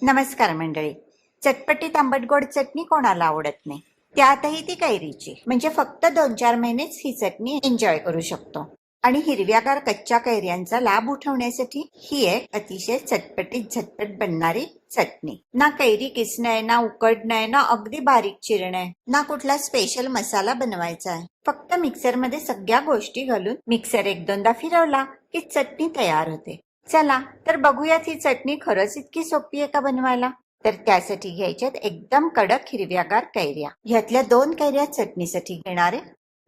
नमस्कार मंडळी. चटपटीत आंबट गोड चटणी कोणाला आवडत नाही, त्यातही ती कैरीची. म्हणजे फक्त 2-4 महिनेच ही चटणी एन्जॉय करू शकतो. आणि हिरव्यागार कच्च्या कैऱ्यांचा लाभ उठवण्यासाठी ही एक अतिशय चटपटीत झटपट बनणारी चटणी. ना कैरी किसणं, ना उकडणं, ना अगदी बारीक चिरणं, ना कुठला स्पेशल मसाला बनवायचा आहे. फक्त मिक्सरमध्ये सगळ्या गोष्टी घालून मिक्सर 1-2दा फिरवला की चटणी तयार होते. चला तर बघूयात ही चटणी खरंच इतकी सोपी आहे का बनवायला. तर त्यासाठी घ्यायच्यात एकदम कडक हिरव्यागार कैऱ्या. ह्यातल्या 2 कैऱ्या चटणीसाठी घेणारे.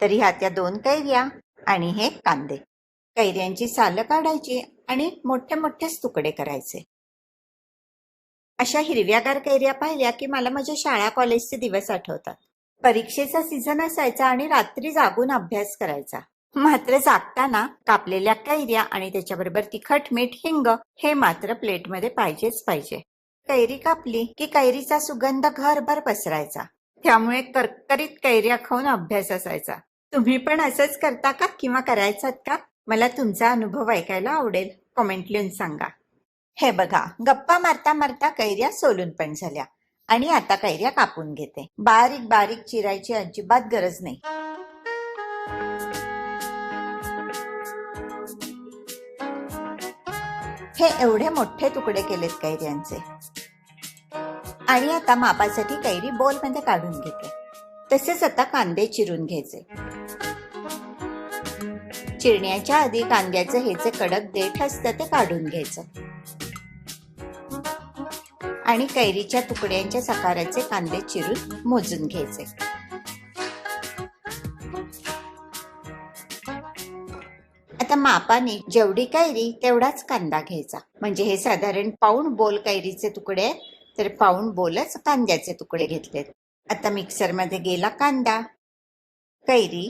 तर ह्यातल्या 2 कैऱ्या आणि हे कांदे. कैऱ्यांची सालं काढायची आणि मोठे मोठेच तुकडे करायचे. अशा हिरव्यागार कैऱ्या पाहिल्या की मला माझ्या शाळा कॉलेजचे दिवस आठवतात. परीक्षेचा सीझन असायचा आणि रात्री जागून अभ्यास करायचा. मात्र जागताना कापलेल्या कैऱ्या आणि त्याच्याबरोबर तिखट, मीठ, हिंग हे मात्र प्लेटमध्ये पाहिजेच पाहिजे. कैरी कापली की कैरीचा सुगंध घरभर पसरायचा. त्यामुळे करकरीत कैऱ्या खाऊन अभ्यास असायचा. तुम्ही पण असंच करता का किंवा करायचात का? मला तुमचा अनुभव ऐकायला आवडेल. कमेंट लिहून सांगा. हे बघा, गप्पा मारता मारता कैऱ्या सोलून पण झाल्या आणि आता कैऱ्या कापून घेते. बारीक बारीक चिरायची अजिबात गरज नाही. हे एवढे मोठे तुकडे केलेत कैऱ्यांचे. आणि आता मापासाठी कैरी बोल मध्ये काढून घेते. तसेच आता कांदे चिरून घ्यायचे. चिरण्याच्या आधी कांद्याचं हे जे कडक देठ असतं ते काढून घ्यायचं आणि कैरीच्या तुकड्यांच्या आकाराचे कांदे चिरून मोजून घ्यायचे. आता मापाने जेवढी कैरी तेवढाच कांदा घ्यायचा. म्हणजे हे साधारण पाऊण बोल कैरीचे तुकडे आहेत, तर पाऊण बोलच कांद्याचे तुकडे घेतलेत. आता मिक्सर मध्ये गेला कांदा, कैरी,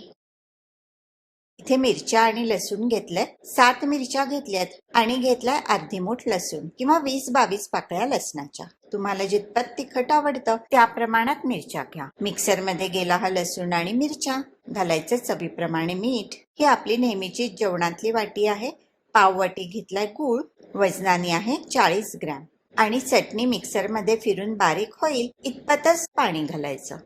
इथे मिरच्या आणि लसूण घेतलंय. 7 मिरच्या घेतल्यात आणि घेतलाय अर्धी मूठ लसूण किंवा 20-22 पाकळ्या लसणाच्या. तुम्हाला जितपत तिखट आवडतं त्या प्रमाणात मिरच्या घ्या. मिक्सर मध्ये गेला हा लसूण आणि मिरच्या. घालायचं चवीप्रमाणे मीठ. ही आपली नेहमीची जेवणातली वाटी आहे. पाव वाटी घेतलाय गूळ. वजनाने आहे 40 ग्रॅम. आणि चटणी मिक्सर मध्ये फिरून बारीक होईल इतपतच पाणी घालायचं.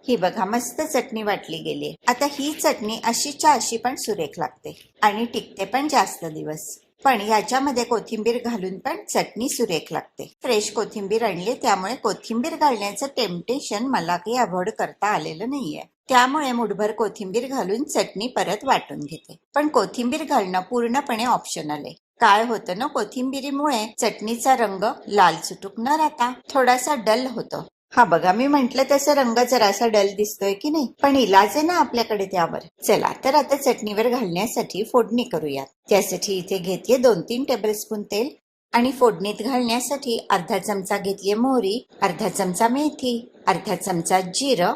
ही बघा, मस्त चटणी वाटली गेली. आता ही चटणी अशीच्या अशी पण सुरेख लागते आणि टिकते पण जास्त दिवस. पण याच्यामध्ये कोथिंबीर घालून पण चटणी सुरेख लागते. फ्रेश कोथिंबीर आणली त्यामुळे कोथिंबीर घालण्याचं टेम्पटेशन मला काही अव्हॉइड करता आलेलं नाहीये. त्यामुळे मुठभर कोथिंबीर घालून चटणी परत वाटून घेते. पण कोथिंबीर घालणं पूर्णपणे ऑप्शनल आहे. काय होतं ना, कोथिंबीरीमुळे चटणीचा रंग लाल चुटूक न राहता थोडासा डल होतो. हा बघा, मी म्हंटल तसं रंग जरासा डल दिसतोय की नाही, पण इलाज आहे ना आपल्याकडे त्यावर. चला तर आता चटणीवर घालण्यासाठी फोडणी करूयात. त्यासाठी इथे घेतले 2-3 टेबलस्पून तेल आणि फोडणीत घालण्यासाठी अर्धा चमचा घेतली मोहरी, अर्धा चमचा मेथी, अर्धा चमचा जिरं,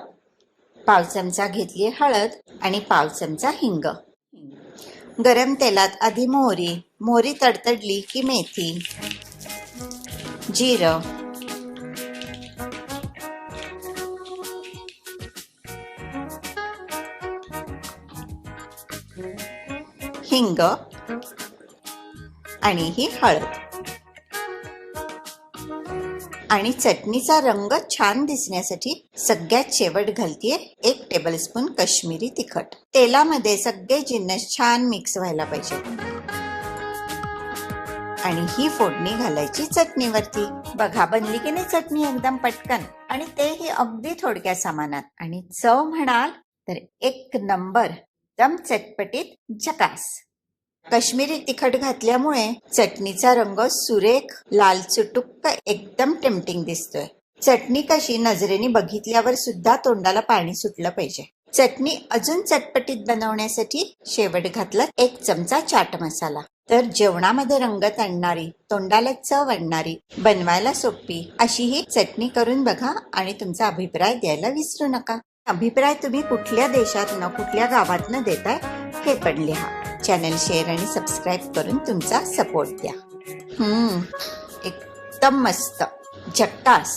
पाव चमचा घेतली हळद आणि पाव चमचा हिंग. गरम तेलात आधी मोहरी तडतडली की मेथी, जिरं, हिंग आणि ही हळद. आणि चटणीचा रंग छान दिसण्यासाठी सगळ्यात शेवट घालतीये 1 टेबलस्पून काश्मीरी तिखट. तेलामध्ये सगळे जिन्नस छान मिक्स व्हायला पाहिजे. आणि ही फोडणी घालायची चटणीवरती. बघा, बनली की नाही चटणी एकदम पटकन, आणि तेही अगदी थोडक्या सामानात. आणि चव म्हणाल तर 1 नंबर, एकदम चटपटीत, झकास. काश्मीरी तिखट घातल्यामुळे चटणीचा रंग सुरेख लाल चुटुक्क एकदम टेम्पटिंग दिसतोय. चटणी कशी नजरेने बघितल्यावर सुद्धा तोंडाला पाणी सुटलं पाहिजे. चटणी अजून चटपटीत बनवण्यासाठी शेवट घातला 1 चमचा चाट मसाला. तर जेवणामध्ये रंगत आणणारी, तोंडाला चव आणणारी, बनवायला सोपी अशी ही चटणी करून बघा आणि तुमचा अभिप्राय द्यायला विसरू नका. अभिप्राय तुम्ही कुठल्या देशातनं, कुठल्या गावातनं देताय हे पण लिहा. चॅनल शेअर आणि सबस्क्राईब करून तुमचा सपोर्ट द्या. एकदम मस्त, झक्कास.